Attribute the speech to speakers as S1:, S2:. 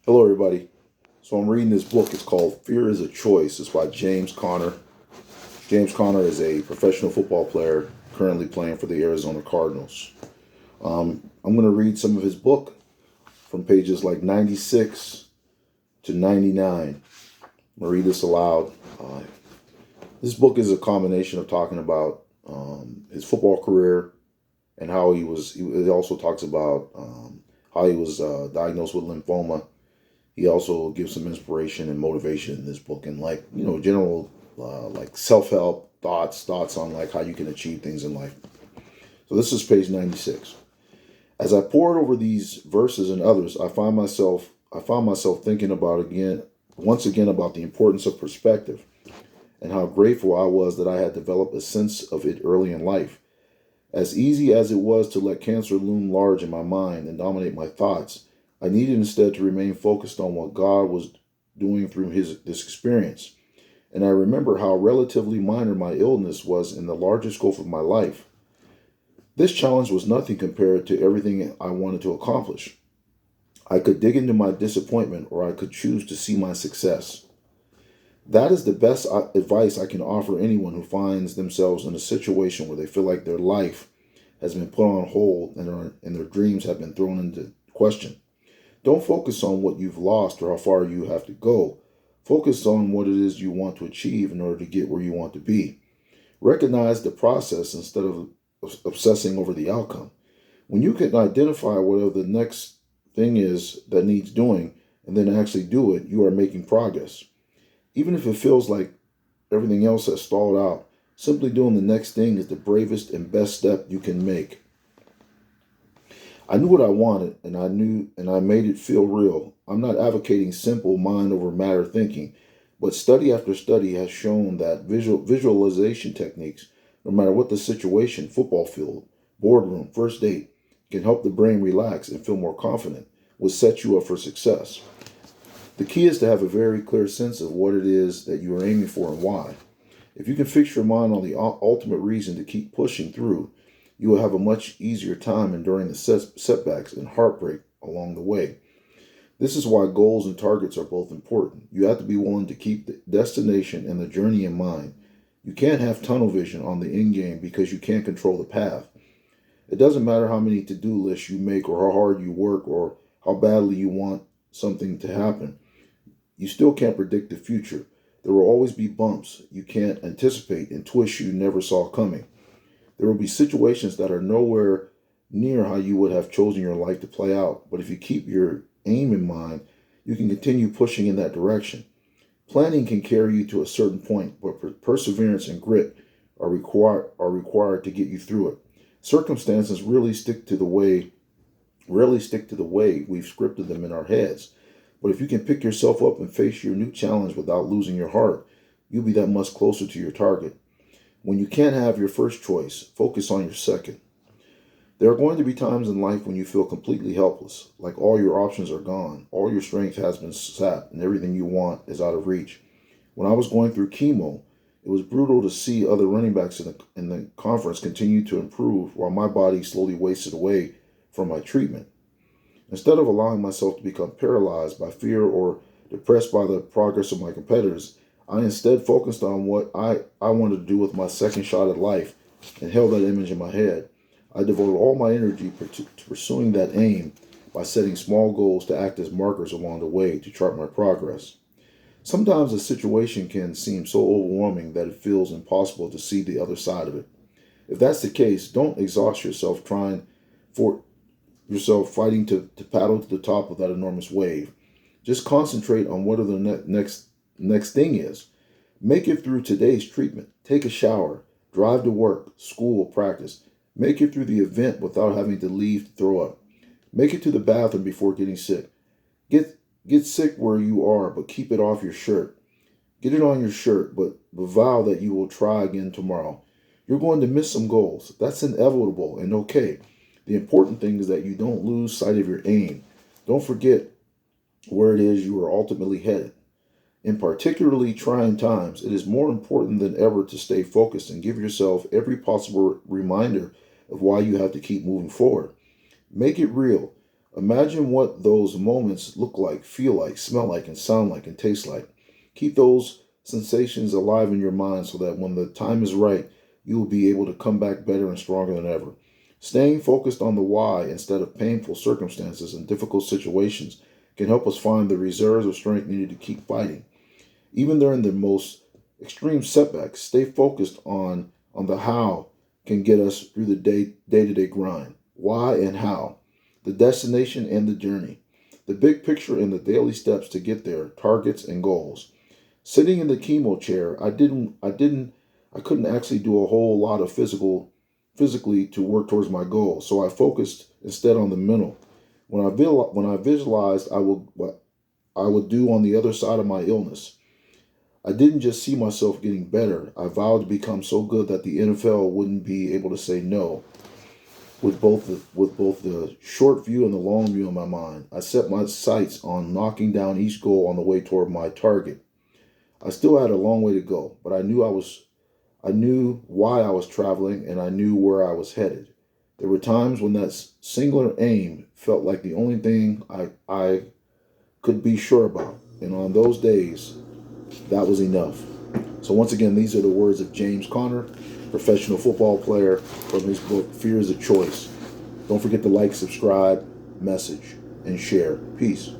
S1: Hello, everybody. So I'm reading this book. It's called Fear is a Choice. It's by James Conner. James Conner is a professional football player currently playing for the Arizona Cardinals. I'm going to read some of his book from pages like 96 to 99. I'm going to read this aloud. This book is a combination of talking about his football career and how he was. It also talks about how he was diagnosed with lymphoma. He also gives some inspiration and motivation in this book, and general like self-help thoughts on like how you can achieve things in life. So this is page 96. As I pored over these verses and others, I found myself thinking once again about the importance of perspective and how grateful I was that I had developed a sense of it early in life. As easy as it was to let cancer loom large in my mind and dominate my thoughts, I needed instead to remain focused on what God was doing through this experience. And I remember how relatively minor my illness was in the larger scope of my life. This challenge was nothing compared to everything I wanted to accomplish. I could dig into my disappointment, or I could choose to see my success. That is the best advice I can offer anyone who finds themselves in a situation where they feel like their life has been put on hold and their dreams have been thrown into question. Don't focus on what you've lost or how far you have to go. Focus on what it is you want to achieve in order to get where you want to be. Recognize the process instead of obsessing over the outcome. When you can identify whatever the next thing is that needs doing and then actually do it, you are making progress. Even if it feels like everything else has stalled out, simply doing the next thing is the bravest and best step you can make. I knew what I wanted, and I made it feel real. I'm not advocating simple mind over matter thinking, but study after study has shown that visualization techniques, no matter what the situation, football field, boardroom, first date, can help the brain relax and feel more confident, will set you up for success. The key is to have a very clear sense of what it is that you are aiming for and why. If you can fix your mind on the ultimate reason to keep pushing through, you will have a much easier time enduring the setbacks and heartbreak along the way. This is why goals and targets are both important. You have to be willing to keep the destination and the journey in mind. You can't have tunnel vision on the end game because you can't control the path. It doesn't matter how many to-do lists you make or how hard you work or how badly you want something to happen. You still can't predict the future. There will always be bumps you can't anticipate and twists you never saw coming. There will be situations that are nowhere near how you would have chosen your life to play out, but if you keep your aim in mind, you can continue pushing in that direction. Planning can carry you to a certain point, but perseverance and grit are required to get you through it. Circumstances rarely stick to the way we've scripted them in our heads. But if you can pick yourself up and face your new challenge without losing your heart, you'll be that much closer to your target. When you can't have your first choice, focus on your second. There are going to be times in life when you feel completely helpless, like all your options are gone, all your strength has been sapped, and everything you want is out of reach. When I was going through chemo, it was brutal to see other running backs in the conference continue to improve while my body slowly wasted away from my treatment. Instead of allowing myself to become paralyzed by fear or depressed by the progress of my competitors, I instead focused on what I wanted to do with my second shot at life and held that image in my head. I devoted all my energy to pursuing that aim by setting small goals to act as markers along the way to chart my progress. Sometimes a situation can seem so overwhelming that it feels impossible to see the other side of it. If that's the case, don't exhaust yourself fighting to paddle to the top of that enormous wave. Just concentrate on what the next thing is. Make it through today's treatment. Take a shower. Drive to work, school, practice. Make it through the event without having to leave to throw up. Make it to the bathroom before getting sick. Get sick where you are, but keep it off your shirt. Get it on your shirt, but vow that you will try again tomorrow. You're going to miss some goals. That's inevitable and okay. The important thing is that you don't lose sight of your aim. Don't forget where it is you are ultimately headed. In particularly trying times, it is more important than ever to stay focused and give yourself every possible reminder of why you have to keep moving forward. Make it real. Imagine what those moments look like, feel like, smell like, and sound like, and taste like. Keep those sensations alive in your mind so that when the time is right, you will be able to come back better and stronger than ever. Staying focused on the why instead of painful circumstances and difficult situations can help us find the reserves of strength needed to keep fighting. Even during the most extreme setbacks, stay focused on the how can get us through the day-to-day grind. Why and how. The destination and the journey. The big picture and the daily steps to get there, targets and goals. Sitting in the chemo chair, I couldn't actually do a whole lot of physically to work towards my goal. So I focused instead on the mental. When I visualized what I would do on the other side of my illness, I didn't just see myself getting better. I vowed to become so good that the NFL wouldn't be able to say no. With both the short view and the long view in my mind, I set my sights on knocking down each goal on the way toward my target. I still had a long way to go, but I knew why I was traveling and I knew where I was headed. There were times when that singular aim felt like the only thing I could be sure about. And on those days, that was enough. So once again, these are the words of James Conner, professional football player, from his book, Fear is a Choice. Don't forget to like, subscribe, message, and share. Peace.